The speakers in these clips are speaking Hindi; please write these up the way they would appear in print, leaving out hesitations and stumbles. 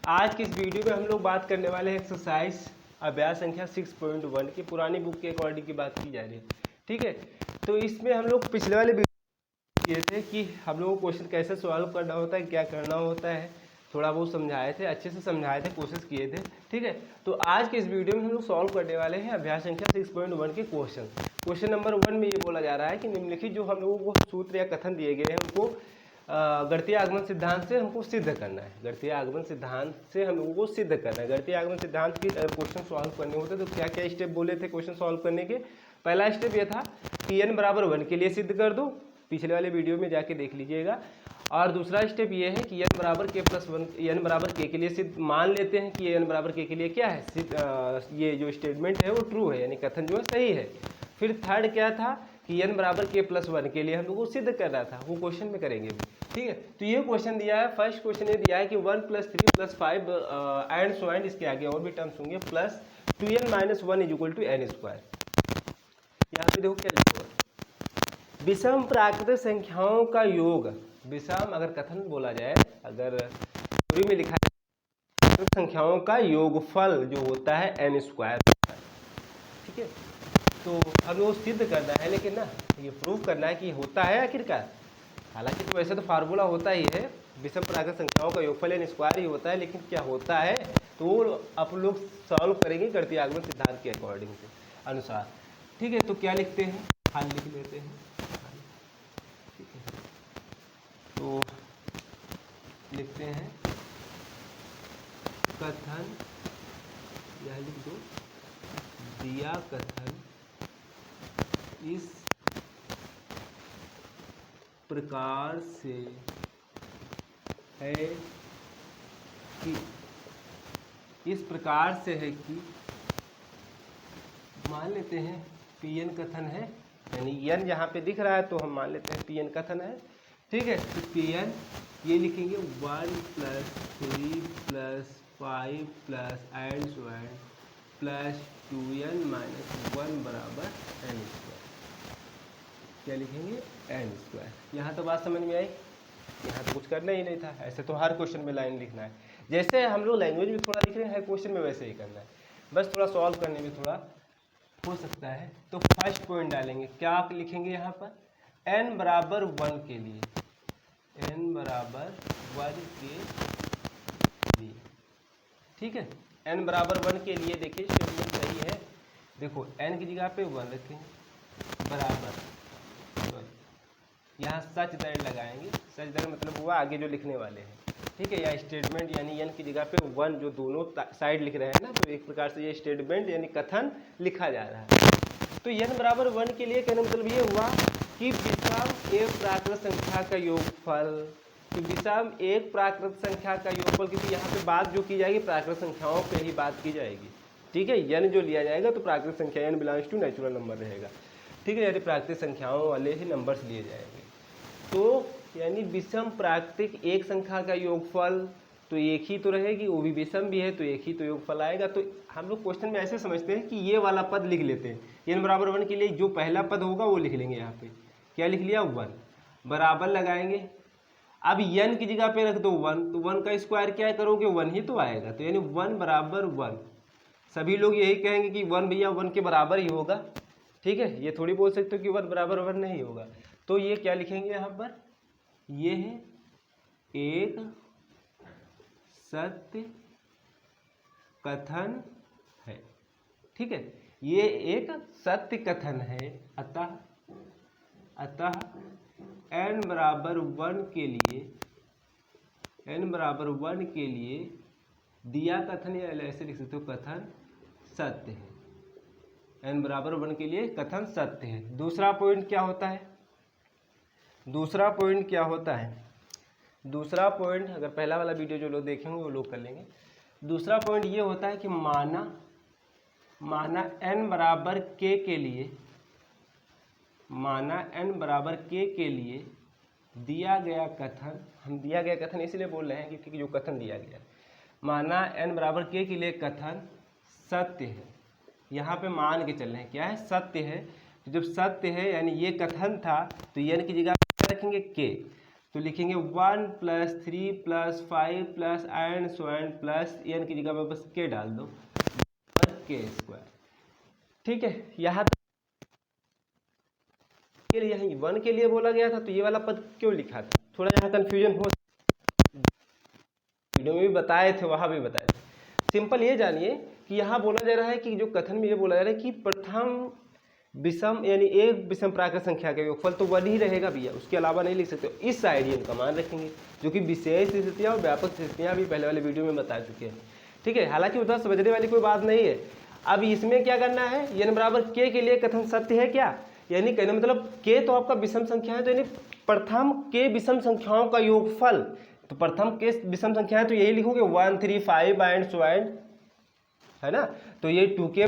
आज की इस वीडियो में हम लोग बात करने वाले हैं एक्सरसाइज अभ्यास संख्या 6.1 की पुरानी बुक के अकॉर्डिंग की बात की जा रही है। ठीक है, तो इसमें हम लोग पिछले वाले वीडियो किए थे कि हम लोगों को क्वेश्चन कैसे सॉल्व करना होता है, क्या करना होता है, थोड़ा बहुत समझाए थे, अच्छे से समझाए थे, कोशिश किए थे। ठीक है, तो आज के इस वीडियो में हम लोग सॉल्व करने वाले हैं अभ्यास संख्या 6.1 के क्वेश्चन नंबर 1 में ये बोला जा रहा है कि निम्नलिखित जो हम लोगों को सूत्र या कथन दिए गए हैं उनको गणितीय आगमन सिद्धांत से हमको सिद्ध करना है। गणितीय आगमन सिद्धांत से हम लोगों को सिद्ध करना है। गणितीय आगमन सिद्धांत की क्वेश्चन सॉल्व करने होते तो क्या क्या स्टेप बोले थे क्वेश्चन सॉल्व करने के। पहला स्टेप ये था कि n बराबर 1 के लिए सिद्ध कर दो, पिछले वाले वीडियो में जाके देख लीजिएगा। और दूसरा स्टेप ये है कि n बराबर k प्लस 1 n बराबर k के लिए सिद्ध मान लेते हैं कि n बराबर k के लिए क्या है, ये जो स्टेटमेंट है वो ट्रू है, यानी कथन जो है सही है। फिर थर्ड क्या था कि n बराबर k प्लस 1 के लिए हम लोग को सिद्ध करना था, वो क्वेश्चन में करेंगे भी। ठीक है, तो ये क्वेश्चन दिया है, फर्स्ट क्वेश्चन ये दिया है कि 1 + 3 + 5 एंड सो एंड, इसके आगे और भी टर्म्स होंगे, प्लस 2n - 1 = n²। यहाँ पे देखो क्या लिखा हुआ है, विषम प्राकृतिक संख्याओं का योग। विषम अगर कथन बोला जाए, अगर पूरी में लिखा है प्राकृतिक संख्याओं का योगफल जो होता है n²। ठीक है, तो हम लोग सिद्ध करना है, लेकिन ना ये प्रूव करना है कि होता है आखिरकार। हालांकि तो वैसे तो फार्मूला होता ही है, विषम प्राकृतिक संख्याओं का योगफल n² ही होता है, लेकिन क्या होता है तो वो आप लोग सॉल्व करेंगे गणितीय आगमन सिद्धांत के अकॉर्डिंग से अनुसार। ठीक है, तो क्या लिखते हैं, हल लिख लेते हैं। ठीक है, तो लिखते हैं कथन, यह लिख दो, दिया कथन इस प्रकार से है कि, इस प्रकार से है कि, मान लेते हैं Pn कथन है, यानी n यहाँ पे दिख रहा है तो हम मान लेते हैं Pn कथन है। ठीक है, तो Pn ये लिखेंगे 1 + 3 + 5 + and so and plus 2n - 1 = n²। क्या लिखेंगे, n²। यहाँ तो बात समझ में आई, यहाँ तो कुछ करना ही नहीं था, ऐसे तो हर क्वेश्चन में लाइन लिखना है। जैसे हम लोग लैंग्वेज में थोड़ा लिख रहे हैं, क्वेश्चन में वैसे ही करना है, बस थोड़ा सॉल्व करने में थोड़ा हो सकता है। तो फर्स्ट पॉइंट डालेंगे, क्या आप लिखेंगे यहाँ पर, n बराबर 1 के लिए, n बराबर 1 के लिए। ठीक है, n बराबर 1 के लिए देखिए स्टेटमेंट सही है। देखो n की जगह पे 1 रखेंगे, बराबर यहाँ सच दैट लगाएंगे, सच दैट मतलब हुआ आगे जो लिखने वाले हैं। ठीक है, या स्टेटमेंट यानी n की जगह पे 1 जो दोनों साइड लिख रहे हैं ना, तो एक प्रकार से ये स्टेटमेंट यानी कथन लिखा जा रहा है। तो n बराबर 1 के लिए कहने मतलब ये हुआ कि विषम एक प्राकृत संख्या का योगफल, कि विषम एक प्राकृत संख्या का योगफल, क्योंकि यहाँ पे बात जो की जाएगी प्राकृत संख्याओं पे ही बात की जाएगी। ठीक है, n जो लिया जाएगा तो प्राकृत संख्या n belongs to natural number रहेगा। ठीक है, यानी प्राकृतिक संख्याओं वाले ही नंबर्स लिए जाएंगे। तो यानी विषम प्राकृतिक एक संख्या का योगफल तो एक ही तो रहेगी, वो भी विषम भी है तो एक ही तो योगफल आएगा। तो हम लोग क्वेश्चन में ऐसे समझते हैं कि ये वाला पद लिख लेते हैं, n बराबर 1 के लिए जो पहला पद होगा वो लिख लेंगे। यहाँ पे क्या लिख लिया, 1 बराबर लगाएंगे। अब n की जगह पे रख दो 1, तो 1 का स्क्वायर क्या करोगे, 1 ही तो आएगा, तो यानी 1 बराबर 1। सभी लोग यही कहेंगे कि 1 भैया 1 के बराबर ही होगा। ठीक है, ये थोड़ी बोल सकते हो कि 1 बराबर 1 नहीं होगा। तो ये क्या लिखेंगे यहाँ पर, ये है एक सत्य कथन है। ठीक है, ये एक सत्य कथन है। अतः n बराबर 1 के लिए, n बराबर 1 के लिए दिया कथन, या ऐसे लिख सकते हो कथन सत्य है। n बराबर 1 के लिए कथन सत्य है। दूसरा पॉइंट क्या होता है, दूसरा पॉइंट क्या होता है, दूसरा पॉइंट अगर पहला वाला वीडियो जो लोग देखेंगे वो लोग कर लेंगे। दूसरा पॉइंट ये होता है कि माना n बराबर k के लिए, माना n बराबर k के लिए दिया गया कथन, हम दिया गया कथन इसलिए बोल रहे हैं क्योंकि जो कथन दिया गया, माना n बराबर k के लिए कथन सत्य है। यहाँ पे मान के चल रहे हैं क्या है, सत्य है। तो जब सत्य है यानी ये कथन था तो n की जगह रखेंगे k, तो लिखेंगे 1 + 3 + 5 plus and so and plus N की जगह पर बस के डाल दो k²। ठीक है, यहाँ के लिए यहीं 1 के लिए बोला गया था, तो ये वाला पद क्यों लिखा था, थोड़ा यहाँ कंफ्यूजन हो, वीडियो में भी बताए थे, वहाँ भी बताए थे। सिंपल ये जानिए कि यहाँ बोला जा रहा है कि जो कथन में ये बोला जा रहा है कि प्रथम विषम यानी एक विषम प्राकृत संख्या का योगफल तो 1 ही रहेगा भैया, उसके अलावा नहीं लिख सकते। इस आइडियम का मान रखेंगे, जो कि विशेष स्थितियाँ और व्यापक स्थितियाँ भी पहले वाले वीडियो में बता चुके हैं। ठीक है, हालांकि उधर समझने वाली कोई बात नहीं है। अब इसमें क्या करना है, n बराबर k के लिए कथन सत्य है क्या, यानी कहने मतलब k तो आपका विषम संख्या है, तो यानी प्रथम k विषम संख्याओं का योगफल, तो प्रथम k विषम संख्या है तो यही लिखोगे 1 3 5 एंड सो एंड, है ना। तो ये 2k -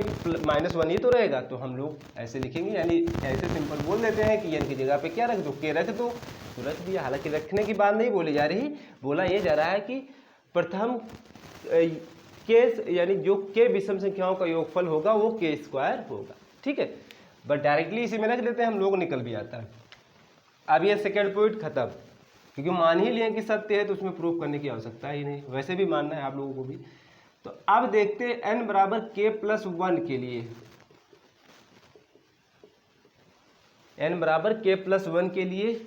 1 ही तो रहेगा, तो हम लोग ऐसे लिखेंगे, यानी ऐसे सिंपल बोल देते हैं कि n की जगह पे क्या रख दो, k रख दो, तो रख दिया। हालांकि रखने की बात नहीं बोली जा रही, बोला ये जा रहा है कि प्रथम k यानी जो k विषम संख्याओं का योगफल होगा वो k² होगा। ठीक है, बट डायरेक्टली इसी में रख लेते हैं हम लोग, निकल भी आता है। अब ये सेकेंड पॉइंट खत्म, क्योंकि मान ही लिए कि सत्य है तो उसमें प्रूफ करने की आवश्यकता ही नहीं, वैसे भी मानना है आप लोगों को भी। तो अब देखते हैं n बराबर k+1 के लिए, n बराबर k+1 के लिए।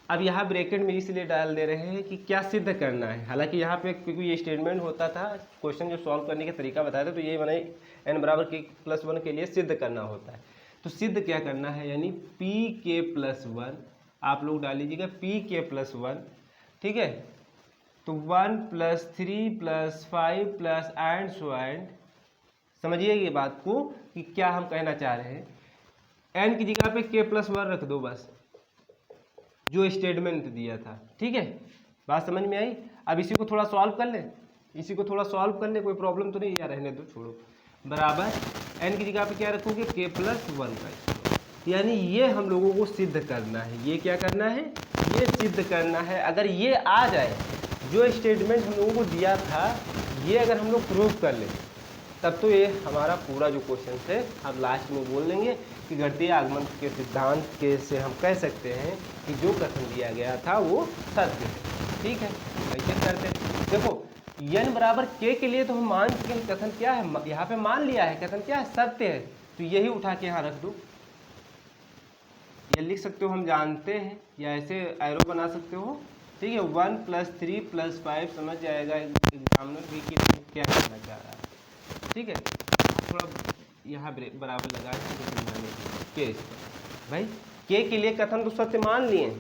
अब यहाँ ब्रैकेट में इसलिए डाल दे रहे हैं कि क्या सिद्ध करना है। हालांकि यहाँ पे क्योंकि ये स्टेटमेंट होता था, क्वेश्चन जो सॉल्व करने का तरीका बताया था, तो ये मैंने n बराबर k+1 के लिए सिद्ध करना होता है। तो सिद्ध क्या करना है, यानी pk+1 आप लोग डाल लीजिएगा, pk+1। ठीक है, तो 1 + 3 + 5 प्लस एंड सो एंड, समझिए ये बात को कि क्या हम कहना चाह रहे हैं। n की जगह पे k+1 रख दो बस, जो स्टेटमेंट दिया था। ठीक है, बात समझ में आई। अब इसी को थोड़ा सॉल्व कर ले, इसी को थोड़ा सॉल्व कर ले, कोई प्रॉब्लम तो नहीं, या रहने दो, छोड़ो। बराबर n की जगह पे क्या रखोगे, k+1 का, यानी ये हम लोगों को सिद्ध करना है। ये क्या करना है, ये सिद्ध करना है। अगर ये आ जाए, जो स्टेटमेंट हम लोगों को दिया था, ये अगर हम लोग प्रूफ कर लें, तब तो ये हमारा पूरा जो क्वेश्चन है हम लास्ट में बोल लेंगे कि गणितीय आगमन के सिद्धांत के से हम कह सकते हैं कि जो कथन दिया गया था वो सत्य है। ठीक है, ऐसे करते हैं। देखो n बराबर k के लिए तो हम मान के कथन क्या है, यहाँ पे मान लिया है कथन क्या है, सत्य है, तो यही उठा के यहाँ रख दो। ये लिख सकते हो, हम जानते हैं, या ऐसे एरो बना सकते हो। ठीक है, 1 + 3 + 5 समझ जाएगा एग्जामिनर भी कि क्या करना चाह रहा है। ठीक है, थोड़ा यहाँ बराबर लगाए के भाई, के के लिए कथन तो सत्य मान लिए,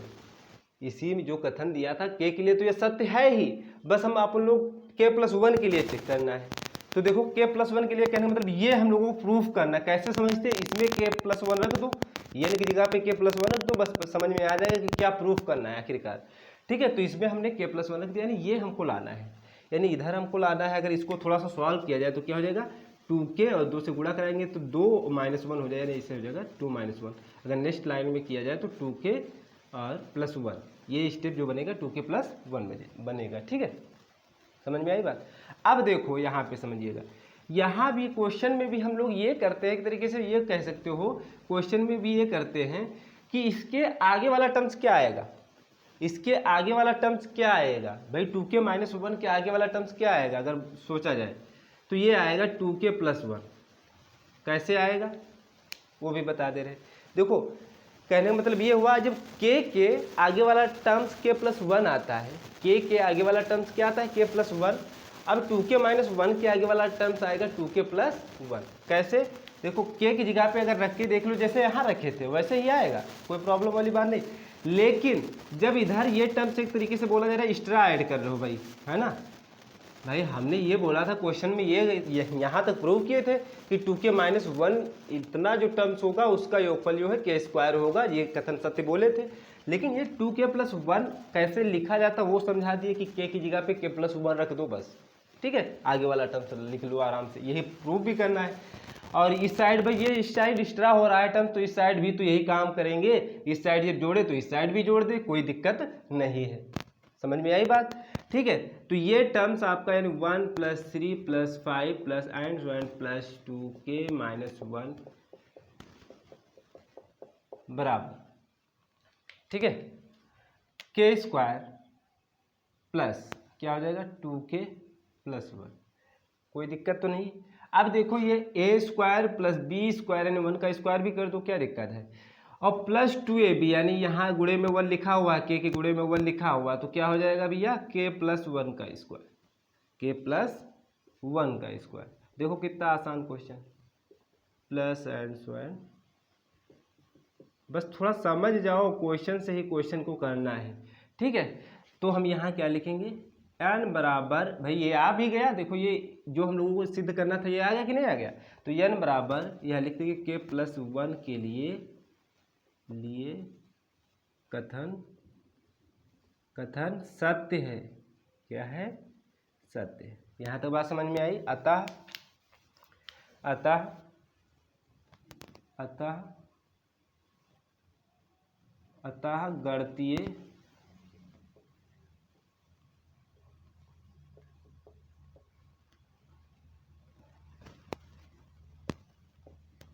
इसी में जो कथन दिया था के के लिए तो ये सत्य है ही, बस हम आप लोग k+1 के लिए चेक करना है। तो देखो k+1 के लिए कहने मतलब ये हम लोगों को प्रूफ करना, कैसे समझते हैं, इसमें k+1 रख दो, ये की जगह पे k+1 रख दो, बस समझ में आ जाएगा कि क्या प्रूफ करना है आखिरकार। ठीक है, तो इसमें हमने k+1 रख दिया, यानी ये हमको लाना है, यानी इधर हमको लाना है। अगर इसको थोड़ा सा सॉल्व किया जाए तो क्या हो जाएगा, 2k और 2 से गुणा कराएंगे तो 2 - 1 हो जाएगा, इससे हो जाएगा 2 - 1। अगर नेक्स्ट लाइन में किया जाए तो 2k और +1, ये स्टेप जो बनेगा 2k+1 में बनेगा। ठीक है, समझ में आई बात। अब देखो यहाँ पे समझिएगा, यहाँ भी क्वेश्चन में भी हम लोग ये करते हैं, एक तरीके से ये कह सकते हो, क्वेश्चन में भी ये करते हैं कि इसके आगे वाला टर्म्स क्या आएगा, इसके आगे वाला टर्म्स क्या आएगा भाई, 2k - 1 के आगे वाला टर्म्स क्या आएगा, अगर सोचा जाए तो ये आएगा 2k+1। कैसे आएगा वो भी बता दे रहे। देखो कहने का मतलब ये हुआ, जब k के आगे वाला टर्म्स k+1 आता है, k के आगे वाला टर्म्स क्या आता है, k+1। अब 2k - 1 के आगे वाला टर्म्स आएगा 2k+1। कैसे, देखो k की जगह पे अगर रख के देख लो, जैसे यहाँ रखे थे वैसे ही आएगा, कोई प्रॉब्लम वाली बात नहीं। लेकिन जब इधर ये टर्म्स एक तरीके से बोला जा रहा है, एक्स्ट्रा ऐड कर रहे हो भाई, है ना भाई, हमने ये बोला था क्वेश्चन में, ये यहाँ तक प्रूव किए थे कि 2k - 1 इतना जो टर्म्स होगा उसका योगफल जो है k² होगा, ये कथन सत्य बोले थे। लेकिन ये 2k+1 कैसे लिखा जाता वो समझा दिए कि k की जगह पे k+1 रख दो बस। ठीक है, आगे वाला टर्म्स लिख लो आराम से, यही प्रूव भी करना है। और इस साइड भाई, ये इस साइड एक्स्ट्रा हो रहा है टर्म, तो इस साइड भी तो यही काम करेंगे, इस साइड जब जोड़े तो इस साइड भी जोड़ दे, कोई दिक्कत नहीं है। समझ में आई बात। ठीक है, तो ये टर्म्स आपका यानी 1 + 3 + 5 plus and so and plus 2k - 1 बराबर। ठीक है, के स्क्वायर प्लस क्या हो जाएगा 2k + 1। कोई दिक्कत तो नहीं। अब देखो ये a square plus B square यानी 1 का स्क्वायर भी कर दो, क्या दिक्कत है। और प्लस 2ab यानी यहाँ गुणे में 1 लिखा हुआ, k के गुणे में 1 लिखा हुआ, तो क्या हो जाएगा भैया k + 1 का स्क्वायर, k + 1 का स्क्वायर। देखो कितना आसान question, plus and so and. बस थोड़ा समझ जाओ, क्वेश्चन से ही क्वेश्चन को करना है, ठीक है। तो हम यहाँ क्या लिखेंगे, n बराबर, भाई ये आ भी गया, देखो ये जो हम लोगों को सिद्ध करना था ये आ गया कि नहीं आ गया। तो n बराबर यह लिख देंगे k + 1 के लिए कथन सत्य है। क्या है, सत्य है। यहाँ तक बात समझ में आई। अतः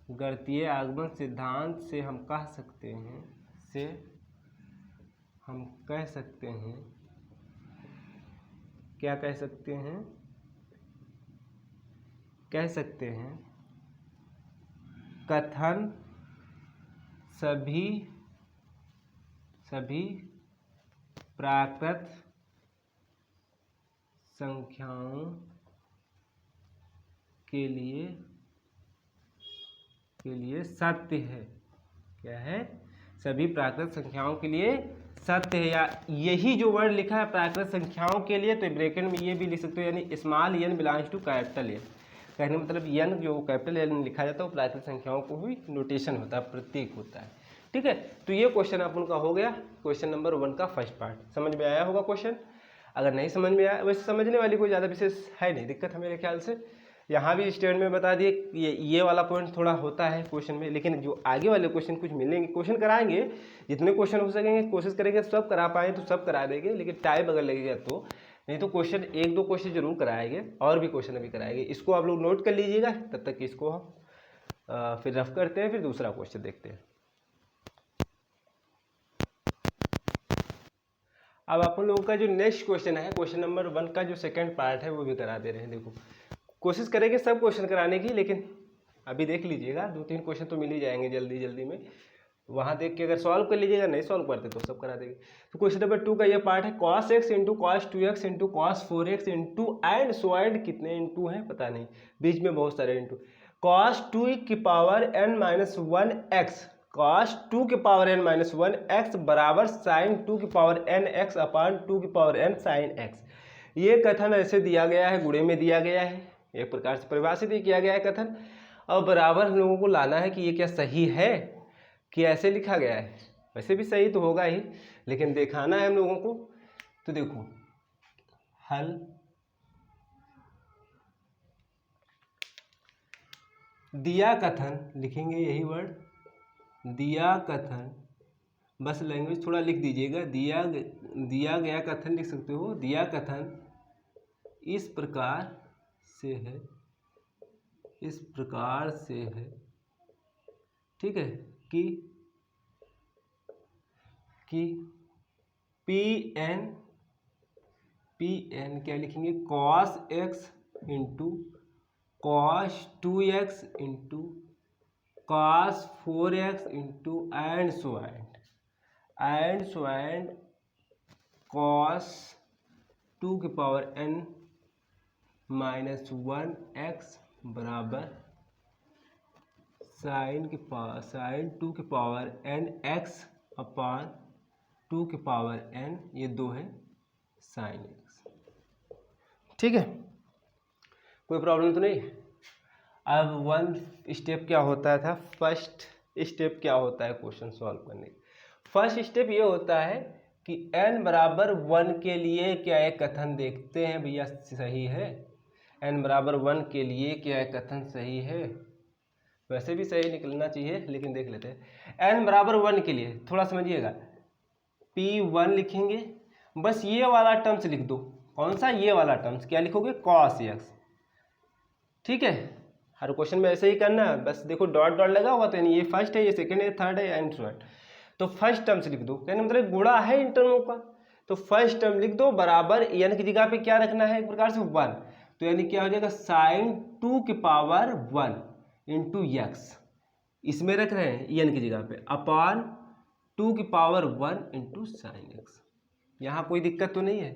गणितीय आगमन सिद्धांत से हम कह सकते हैं, क्या कह सकते हैं, कह सकते हैं कथन सभी प्राकृत संख्याओं के लिए सत्य है। क्या है, सभी प्राकृत संख्याओं के लिए सत्य है। या यही जो वर्ड लिखा है प्राकृत संख्याओं के लिए, तो ब्रैकेट में ये भी लिख सकते हो, यानी small n belongs to capital N. कहने मतलब n जो कैपिटल एन लिखा जाता है वो प्राकृत संख्याओं को भी नोटेशन होता है, प्रतीक होता है, ठीक है। तो ये क्वेश्चन अपन का हो गया, क्वेश्चन नंबर 1 का फर्स्ट पार्ट। समझ में आया होगा क्वेश्चन। अगर नहीं समझ में आया, वैसे समझने वाली कोई ज़्यादा विशेष है नहीं, दिक्कत है मेरे ख्याल से। यहाँ भी स्टेटमेंट में बता दिए, ये वाला पॉइंट थोड़ा होता है क्वेश्चन में, लेकिन जो आगे वाले क्वेश्चन कुछ मिलेंगे, क्वेश्चन कराएंगे, जितने क्वेश्चन हो सकेंगे कोशिश करेंगे सब करा पाए तो सब करा देंगे, लेकिन टाइम अगर लगेगा तो, नहीं तो क्वेश्चन 1-2 क्वेश्चन जरूर कराएंगे, और भी क्वेश्चन अभी कराएंगे। इसको आप लोग नोट कर लीजिएगा, तब तक इसको हम फिर रफ करते हैं, फिर दूसरा क्वेश्चन देखते हैं। अब अपन लोगों का जो नेक्स्ट क्वेश्चन है, क्वेश्चन नंबर 1 का जो सेकंड पार्ट है वो भी करा दे रहे हैं। देखो कोशिश करेंगे सब क्वेश्चन कराने की, लेकिन अभी देख लीजिएगा 2-3 क्वेश्चन तो मिल ही जाएंगे जल्दी में, वहाँ देख के अगर सॉल्व कर लीजिएगा, नहीं सॉल्व करते तो सब करा देंगे। तो क्वेश्चन नंबर 2 का ये पार्ट है, cos x into cos 2x into cos 4x into and so and, कितने इंटू हैं पता नहीं, बीच में बहुत सारे into. cos 2n-1x cos 2n-1x बराबर sin 2n x अपान 2n sin x। ये कथन ऐसे दिया गया है, गुणे में दिया गया है, एक प्रकार से परिभाषित ही किया गया है कथन। और बराबर हम लोगों को लाना है कि ये क्या सही है कि ऐसे लिखा गया है। वैसे भी सही तो होगा ही, लेकिन दिखाना है हम लोगों को। तो देखो हल, दिया कथन लिखेंगे, यही वर्ड दिया कथन, बस लैंग्वेज थोड़ा लिख दीजिएगा, दिया गया कथन लिख सकते हो। दिया कथन इस प्रकार से है, ठीक है, कि Pn क्या लिखेंगे, cos x into cos 2x into cos 4x into and so and cos 2n-1x बराबर sin 2n x अपान 2n, ये 2 है sin x, ठीक है, कोई प्रॉब्लम तो नहीं। अब 1 स्टेप क्या होता था, फर्स्ट स्टेप क्या होता है क्वेश्चन सॉल्व करने का। फर्स्ट स्टेप ये होता है कि n बराबर 1 के लिए क्या एक कथन देखते हैं भैया सही है, n बराबर 1 के लिए क्या एक कथन सही है। वैसे भी सही निकलना चाहिए, लेकिन देख लेते हैं। n बराबर 1 के लिए थोड़ा समझिएगा, P1 लिखेंगे, बस ये वाला टर्म्स लिख दो। कौन सा, ये वाला टर्म्स, क्या लिखोगे, cos x, ठीक है। हर क्वेश्चन में ऐसे ही करना है, बस देखो डॉट डॉट लगा हुआ, तो यानी ये फर्स्ट है, ये सेकंड है, थर्ड है एंड सो एंड। तो फर्स्ट टर्म्स लिख दो, कहने मतलब गुणा है इन टर्मों का, तो फर्स्ट टर्म लिख दो बराबर n की जगह पे क्या रखना है एक प्रकार से 1, तो यानी क्या हो जाएगा sin 2 की पावर 1 इंटू x, इसमें रख रहे हैं n की जगह पे अपॉन 2 की पावर 1 इंटू साइन एक्स। यहाँ कोई दिक्कत तो नहीं है,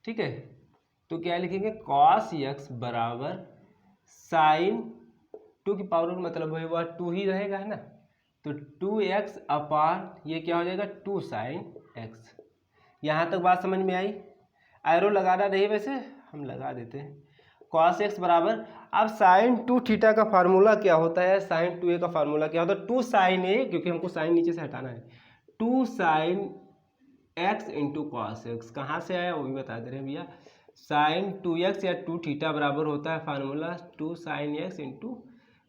ठीक है। तो क्या लिखेंगे cos x बराबर साइन 2 की पावर मतलब है वह 2 ही रहेगा, है ना, तो 2x अपॉन ये क्या हो जाएगा 2 साइन x। यहाँ तक बात समझ में आई? एरो लगाना नहीं, वैसे हम लगा देते हैं। cos x बराबर, अब साइन 2 थीटा का फार्मूला क्या होता है, साइन 2a का फार्मूला क्या होता है, 2 साइन a, क्योंकि हमको साइन नीचे से हटाना है, 2 sine x into cos X. कहाँ से आया वो भी बता दे रहे हैं भैया। साइन 2x या 2 थीटा बराबर होता है formula 2 sine x into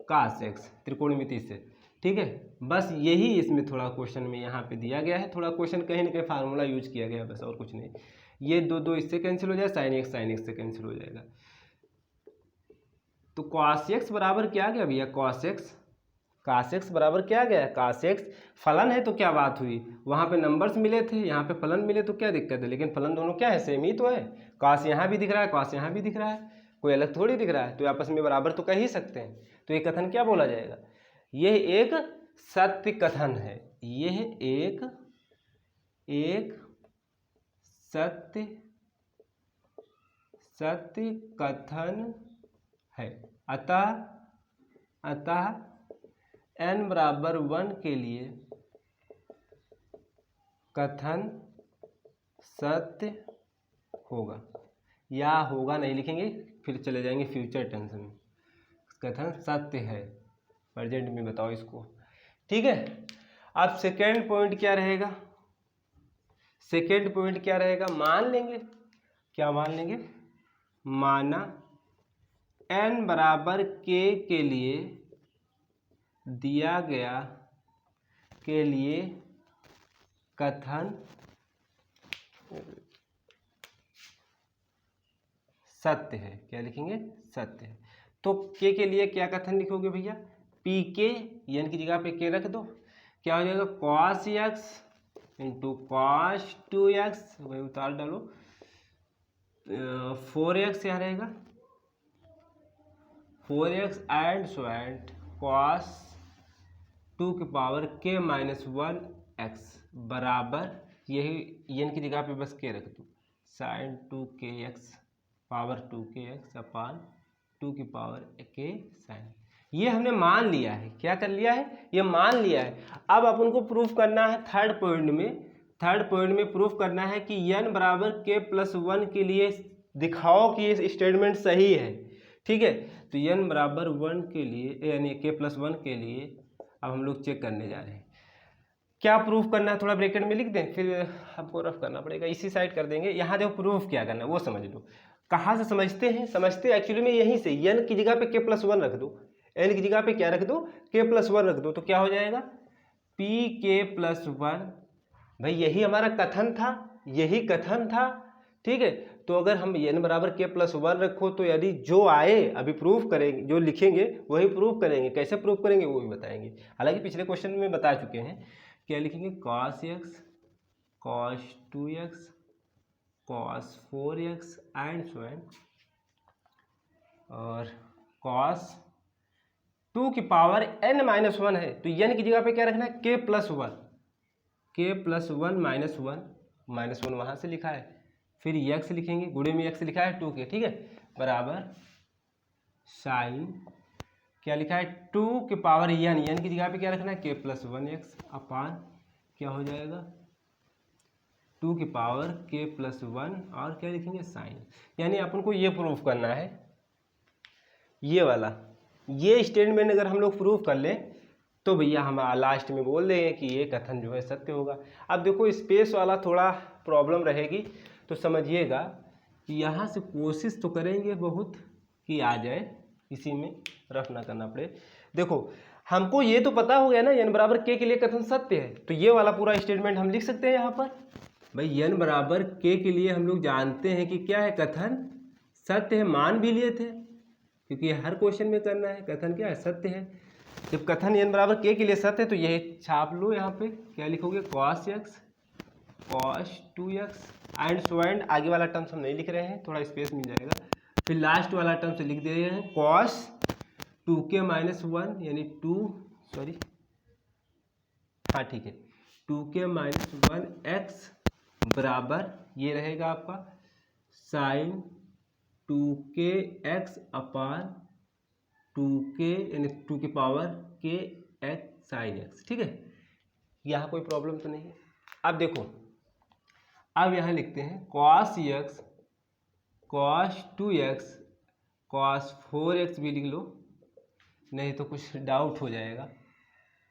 cos x, त्रिकोणमिति से, ठीक है। बस यही इसमें थोड़ा क्वेश्चन में यहाँ पे दिया गया है, थोड़ा क्वेश्चन कहीं ना कहीं फार्मूला यूज किया गया, बस और कुछ नहीं। ये दो इससे कैंसिल हो जाए, साइन x से कैंसिल हो जाएगा। तो कॉस एक्स बराबर क्या गया भैया, कॉस एक्स बराबर क्या गया, कॉस एक्स फलन है तो क्या बात हुई, वहाँ पे नंबर्स मिले थे, यहाँ पे फलन मिले तो क्या दिक्कत है, लेकिन फलन दोनों क्या है, सेम ही तो है। कॉस यहाँ भी दिख रहा है, कॉस यहाँ भी दिख रहा है, कोई अलग थोड़ी दिख रहा है, तो आपस में बराबर तो कह ही सकते हैं। तो ये कथन क्या बोला जाएगा, यह एक सत्य कथन है, यह एक सत्य कथन है। अतः n बराबर 1 के लिए कथन सत्य होगा, या होगा नहीं लिखेंगे, फिर चले जाएंगे फ्यूचर टेंस में। कथन सत्य है, प्रेजेंट में बताओ इसको, ठीक है। अब सेकेंड पॉइंट क्या रहेगा, सेकेंड पॉइंट क्या रहेगा, मान लेंगे, क्या मान लेंगे, माना n बराबर k के लिए दिया गया के लिए कथन सत्य है, क्या लिखेंगे, सत्य है। तो k के लिए क्या कथन लिखोगे भैया, पी के, n की जगह पे k रख दो, क्या हो जाएगा cos x into cos 2x, वही उतार डालो, 4x यहाँ रहेगा, 4x and so and cos 2 की पावर k माइनस 1x बराबर, यही n की जगह पे बस k रख दो, साइन 2kx पावर 2kx अपान 2 की पावर k साइन। ये हमने मान लिया है, क्या कर लिया है, ये मान लिया है। अब अपन को प्रूफ करना है थर्ड पॉइंट में प्रूफ करना है कि n बराबर k प्लस 1 के लिए दिखाओ कि ये स्टेटमेंट सही है, ठीक है। तो n बराबर 1 के लिए यानी k प्लस 1 के लिए अब हम लोग चेक करने जा रहे हैं, क्या प्रूफ करना है, थोड़ा ब्रैकेट में लिख दें, फिर हमको रफ करना पड़ेगा, इसी साइड कर देंगे। यहाँ देखो प्रूफ क्या करना है वो समझ लो, कहाँ से समझते हैं, समझते एक्चुअली में यहीं से, n की जगह पे k प्लस 1 रख दो, n की जगह पे क्या रख दो, k प्लस 1 रख दो, तो क्या हो जाएगा pk प्लस 1। भाई यही हमारा कथन था, यही कथन था, ठीक है। तो अगर हम n बराबर k प्लस 1 रखो तो यदि जो आए अभी प्रूफ करेंगे, जो लिखेंगे वही प्रूफ करेंगे, कैसे प्रूफ करेंगे वो भी बताएंगे। हालांकि पिछले क्वेश्चन में बता चुके हैं, क्या लिखेंगे cos x cos 2x cos 4x and so and, और cos 2 की पावर n माइनस 1 है, तो n की जगह पे क्या रखना है, k प्लस 1 माइनस 1 वहाँ से लिखा है, फिर x लिखेंगे, गुणे में x लिखा है 2k, ठीक है, बराबर साइन क्या लिखा है 2 की पावर n की जगह पे क्या रखना है k प्लस 1x अपान क्या हो जाएगा 2 की पावर k प्लस 1 और क्या लिखेंगे साइन। यानी अपन को ये प्रूफ करना है, ये वाला, ये स्टेटमेंट अगर हम लोग प्रूफ कर लें तो भैया हम लास्ट में बोल देंगे कि ये कथन जो है सत्य होगा। अब देखो स्पेस वाला थोड़ा प्रॉब्लम रहेगी, तो समझिएगा कि यहाँ से कोशिश तो करेंगे बहुत कि आ जाए, इसी में रफ ना करना पड़े। देखो हमको ये तो पता हो गया ना n बराबर k के लिए कथन सत्य है, तो ये वाला पूरा स्टेटमेंट हम लिख सकते हैं यहाँ पर। भाई n बराबर k के लिए हम लोग जानते हैं कि क्या है, कथन सत्य है, मान भी लिए थे क्योंकि हर क्वेश्चन में करना है, कथन क्या है, सत्य है। जब कथन n बराबर k के लिए सत्य है तो यही छाप लो, यहाँ पे क्या लिखोगे cos x cos 2x and so and, आगे वाला टर्म्स हम नहीं लिख रहे हैं, थोड़ा स्पेस मिल जाएगा। फिर लास्ट वाला टर्म्स लिख दे रहे हैं cos 2k माइनस 1 यानी 2, सॉरी हाँ ठीक है, 2k माइनस 1x बराबर ये रहेगा आपका साइन 2kx अपान 2k यानी 2 की power k x sine x। ठीक है, यहाँ कोई प्रॉब्लम तो नहीं है। अब देखो, अब यहाँ लिखते हैं cos x cos 2x cos 4x भी लिख लो, नहीं तो कुछ डाउट हो जाएगा।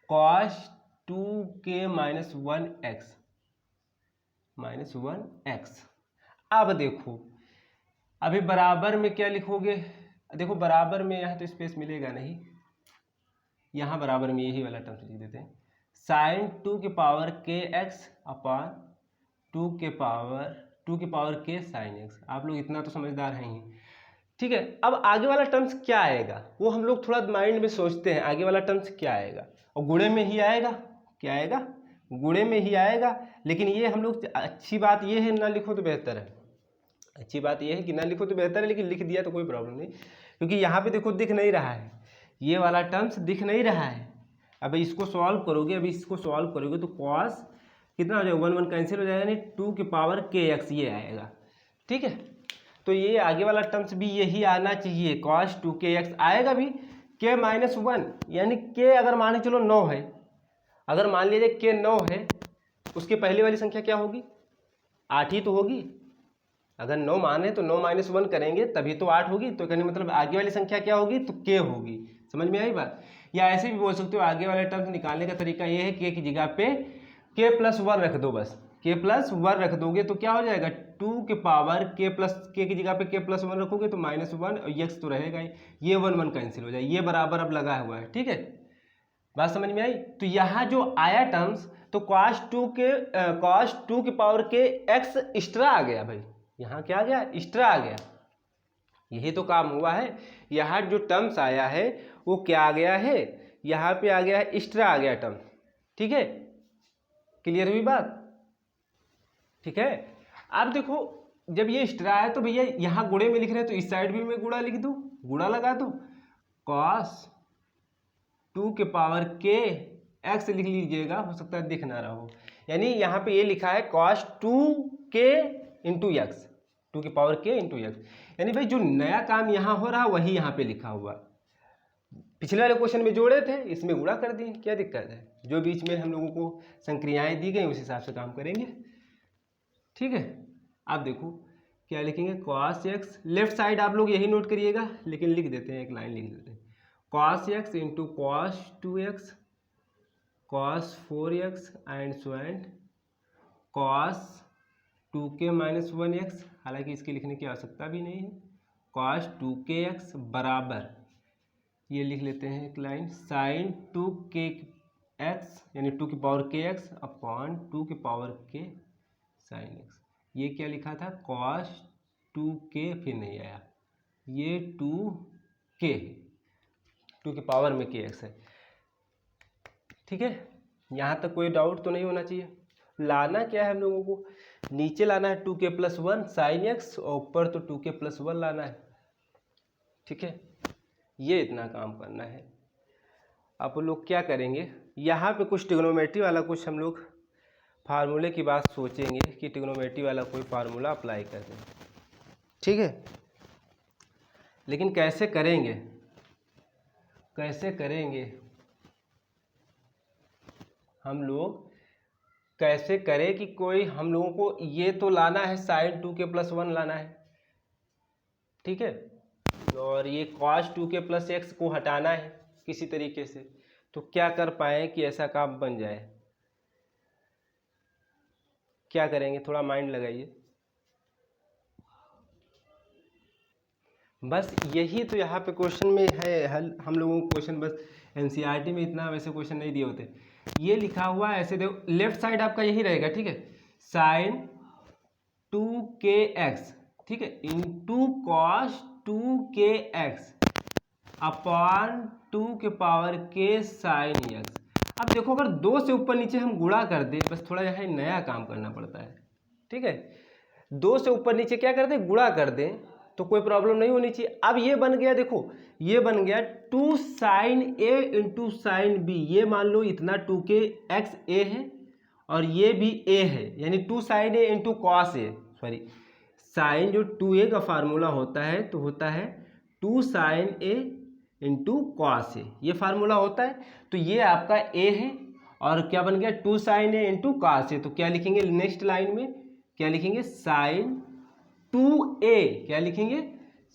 cos 2k minus 1x। अब देखो, अभी बराबर में क्या लिखोगे, देखो बराबर में यहाँ तो स्पेस मिलेगा नहीं, यहाँ बराबर में यही वाला टर्म लिख देते हैं साइन 2 की पावर के एक्स अपान 2 की पावर के साइन एक्स। आप लोग इतना तो समझदार हैं ही। ठीक है, अब आगे वाला टर्म्स क्या आएगा वो हम लोग थोड़ा माइंड में सोचते हैं, आगे वाला टर्म्स क्या आएगा, और गुणे में ही आएगा। क्या आएगा, गुणे में ही आएगा। लेकिन ये हम लोग, अच्छी बात ये है ना लिखो तो बेहतर है, अच्छी बात ये है कि ना लिखो तो बेहतर है, लेकिन लिख दिया तो कोई प्रॉब्लम नहीं, क्योंकि यहाँ पे देखो दिख नहीं रहा है, ये वाला टर्म्स दिख नहीं रहा है। अब इसको सॉल्व करोगे, अभी इसको सॉल्व करोगे तो कॉस कितना हो जाएगा, 1 1 कैंसिल हो जाएगा, यानी 2 की पावर के एक्स ये आएगा। ठीक है, तो ये आगे वाला टर्म्स भी यही आना चाहिए, कॉस 2kx आएगा भी k माइनस 1, यानी k अगर मान के चलो 9 है, अगर मान लीजिए k 9 है, उसके पहले वाली संख्या क्या होगी, 8 ही तो होगी। अगर 9 माने तो 9 माइनस 1 करेंगे तभी तो 8 होगी, तो कहने मतलब आगे वाली संख्या क्या होगी, तो k होगी। समझ में आई बात। या ऐसे भी बोल सकते हो, आगे वाले टर्म्स निकालने का तरीका ये है, k की जगह पे k प्लस 1 रख दो, बस k प्लस 1 रख दोगे तो क्या हो जाएगा, 2 के पावर k की जगह पे k प्लस 1 रखोगे तो माइनस 1 और x तो रहेगा ही, ये 1 1 कैंसिल हो जाए, ये बराबर अब लगा हुआ है। ठीक है, बात समझ में आई। तो यहाँ जो आया टर्म्स, तो cos 2 की पावर के x एक्स्ट्रा आ गया भाई, यहाँ क्या आ गया, एक्स्ट्रा आ गया, यही तो काम हुआ है। यहाँ जो टर्म्स आया है वो क्या आ गया है, यहाँ पे आ गया है, एक्स्ट्रा आ गया टर्म। ठीक है, क्लियर हुई बात। ठीक है, अब देखो जब ये एक्स्ट्रा है तो भैया यहाँ गुणे में लिख रहे हैं तो इस साइड भी मैं गुणा लिख दूँ, गुणा लगा दो, cos 2 के पावर के एक्स लिख लीजिएगा, हो सकता है दिख ना रहा हो, यानी यहाँ पे ये लिखा है cos 2k इंटू एक्स, 2 की पावर k इंटू एक्स, यानी भाई जो नया काम यहाँ हो रहा वही यहाँ पे लिखा हुआ। पिछले वाले क्वेश्चन में जोड़े थे, इसमें गुणा कर दिए, क्या दिक्कत है, जो बीच में हम लोगों को संक्रियाएं दी गई उस हिसाब से काम करेंगे। ठीक है, आप देखो क्या लिखेंगे, cos x, लेफ्ट साइड आप लोग यही नोट करिएगा, लेकिन लिख देते हैं, एक लाइन लिख देते हैं, cos x into cos 2x cos 4x and so and cos 2k minus 1x, हालांकि इसके लिखने की आवश्यकता भी नहीं है, cos 2kx बराबर ये लिख लेते हैं एक लाइन, साइन 2kx यानी 2 की पावर kx अपॉन 2 की पावर k साइन x। ये क्या लिखा था, cos 2k, फिर नहीं आया, ये 2k, 2 की पावर में kx है। ठीक है, यहाँ तक कोई डाउट तो नहीं होना चाहिए। लाना क्या है हम लोगों को, नीचे लाना है 2k प्लस 1 साइन एक्स, और ऊपर तो 2k प्लस 1 लाना है। ठीक है, ये इतना काम करना है। आप लोग क्या करेंगे, यहाँ पे कुछ ट्रिग्नोमेट्री वाला कुछ हम लोग फार्मूले की बात सोचेंगे कि ट्रिग्नोमेट्री वाला कोई फार्मूला अप्लाई कर दें। ठीक है, लेकिन कैसे करेंगे, कैसे करेंगे हम लोग, कैसे करें कि कोई हम लोगों को ये तो लाना है, साइन 2k प्लस 1 लाना है। ठीक है, और ये cos 2k प्लस एक्स को हटाना है किसी तरीके से, तो क्या कर पाए कि ऐसा काम बन जाए, क्या करेंगे, थोड़ा माइंड लगाइए। बस यही तो यहाँ पे क्वेश्चन में है हल, हम लोगों को क्वेश्चन बस एनसीईआरटी में इतना वैसे क्वेश्चन नहीं दिए होते। ये लिखा हुआ ऐसे देखो, लेफ्ट साइड आपका यही रहेगा। ठीक है, साइन 2kx, ठीक है, इंटू cos 2kx अपॉन 2 के पावर k साइन x। अब देखो अगर 2 से ऊपर नीचे हम गुणा कर दें, बस थोड़ा यहाँ नया काम करना पड़ता है, ठीक है। 2 से ऊपर नीचे क्या कर दें, गुणा कर दें, तो कोई प्रॉब्लम नहीं होनी चाहिए। अब ये बन गया, देखो ये बन गया 2 sin a into sine B. ये मान लो इतना 2k x a है और ये भी a है, यानी 2 sin a into cos A, sorry sine जो 2a का फार्मूला होता है तो होता है 2 sin a into cos A, ये फार्मूला होता है। तो ये आपका a है और क्या बन गया 2 sin a into cos A. तो क्या लिखेंगे नेक्स्ट लाइन में, क्या लिखेंगे साइन 2a, क्या लिखेंगे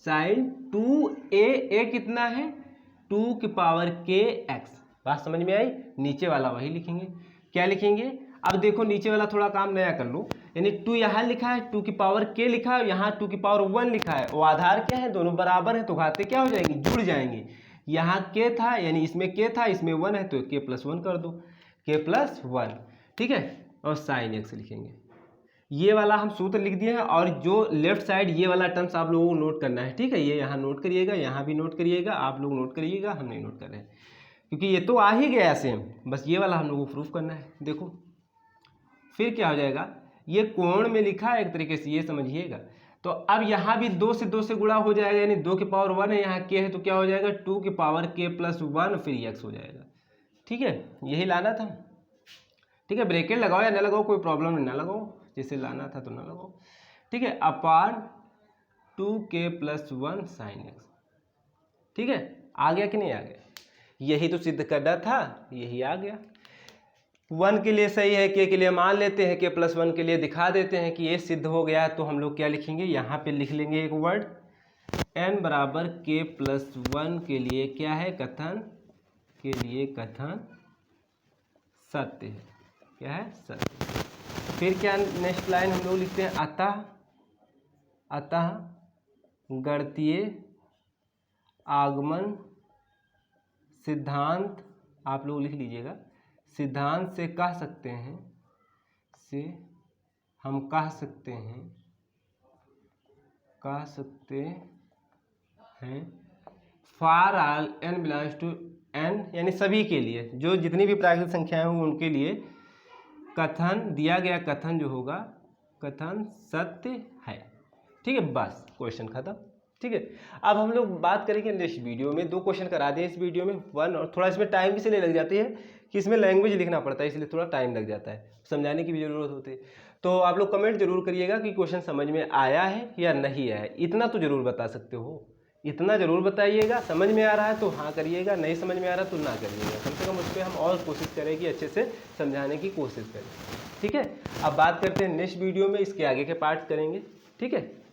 साइन 2a, a कितना है 2 की पावर k x। बात समझ में आई, नीचे वाला वही लिखेंगे, क्या लिखेंगे। अब देखो नीचे वाला थोड़ा काम नया कर लो, यानी 2 यहाँ लिखा है, 2 की पावर k लिखा है, यहाँ 2 की पावर 1 लिखा है, वो आधार क्या है, दोनों बराबर है तो घातें क्या हो जाएंगी, जुड़ जाएंगे। यहाँ k था यानी इसमें k था, इसमें 1 है तो k + 1 कर दो, k + 1, ठीक है। और साइन x लिखेंगे, ये वाला हम सूत्र लिख दिए हैं। और जो लेफ्ट साइड ये वाला टर्म्स आप लोगों को नोट करना है, ठीक है। ये यहाँ नोट करिएगा, यहाँ भी नोट करिएगा, आप लोग नोट करिएगा, हम नहीं नोट कर रहे हैं क्योंकि ये तो आ ही गया सेम, बस ये वाला हम लोगों को प्रूफ करना है। देखो फिर क्या हो जाएगा, ये कोण में लिखा है एक तरीके से, ये समझिएगा। तो अब यहाँ भी 2 से 2 से गुणा हो जाएगा, यानी 2 की पावर 1 है, यहाँ k है तो क्या हो जाएगा 2 की पावर k + 1 फिर x हो जाएगा, ठीक है। यही लाना था, ठीक है। ब्रैकेट लगाओ या ना लगाओ कोई प्रॉब्लम नहीं, ना लगाओ, जैसे लाना था तो ना लगाओ, ठीक है। अपान 2k + 1 sin x, ठीक है। आ गया कि नहीं आ गया, यही तो सिद्ध करना था, यही आ गया। 1 के लिए सही है, k के लिए मान लेते हैं, k + 1 के लिए दिखा देते हैं कि ये सिद्ध हो गया। तो हम लोग क्या लिखेंगे, यहाँ पे लिख लेंगे एक वर्ड n बराबर k + 1 के लिए क्या है, कथन के लिए कथन सत्य है, क्या है सत्य। फिर क्या नेक्स्ट लाइन हम लोग लिखते हैं, अतः गणितीय आगमन सिद्धांत, आप लोग लिख लीजिएगा, सिद्धांत से कह सकते हैं, से हम कह सकते हैं for all n belongs to n, यानी सभी के लिए, जो जितनी भी प्राकृतिक संख्याएं होंगी उनके लिए कथन दिया गया, कथन जो होगा कथन सत्य है, ठीक है। बस क्वेश्चन खत्म, ठीक है। अब हम लोग बात करेंगे नेक्स्ट वीडियो में, 2 क्वेश्चन करा दिए इस वीडियो में, 1 और थोड़ा इसमें टाइम इसलिए लग जाती है कि इसमें लैंग्वेज लिखना पड़ता है, इसलिए थोड़ा टाइम लग जाता है, समझाने की भी ज़रूरत होती है। तो आप लोग कमेंट जरूर करिएगा कि क्वेश्चन समझ में आया है या नहीं आया है, इतना तो जरूर बता सकते हो, इतना जरूर बताइएगा। समझ में आ रहा है तो हाँ करिएगा, नहीं समझ में आ रहा तो ना करिएगा, कम से कम उस पर हम और कोशिश करें कि अच्छे से समझाने की कोशिश करें, ठीक है। अब बात करते हैं नेक्स्ट वीडियो में, इसके आगे के पार्ट करेंगे, ठीक है।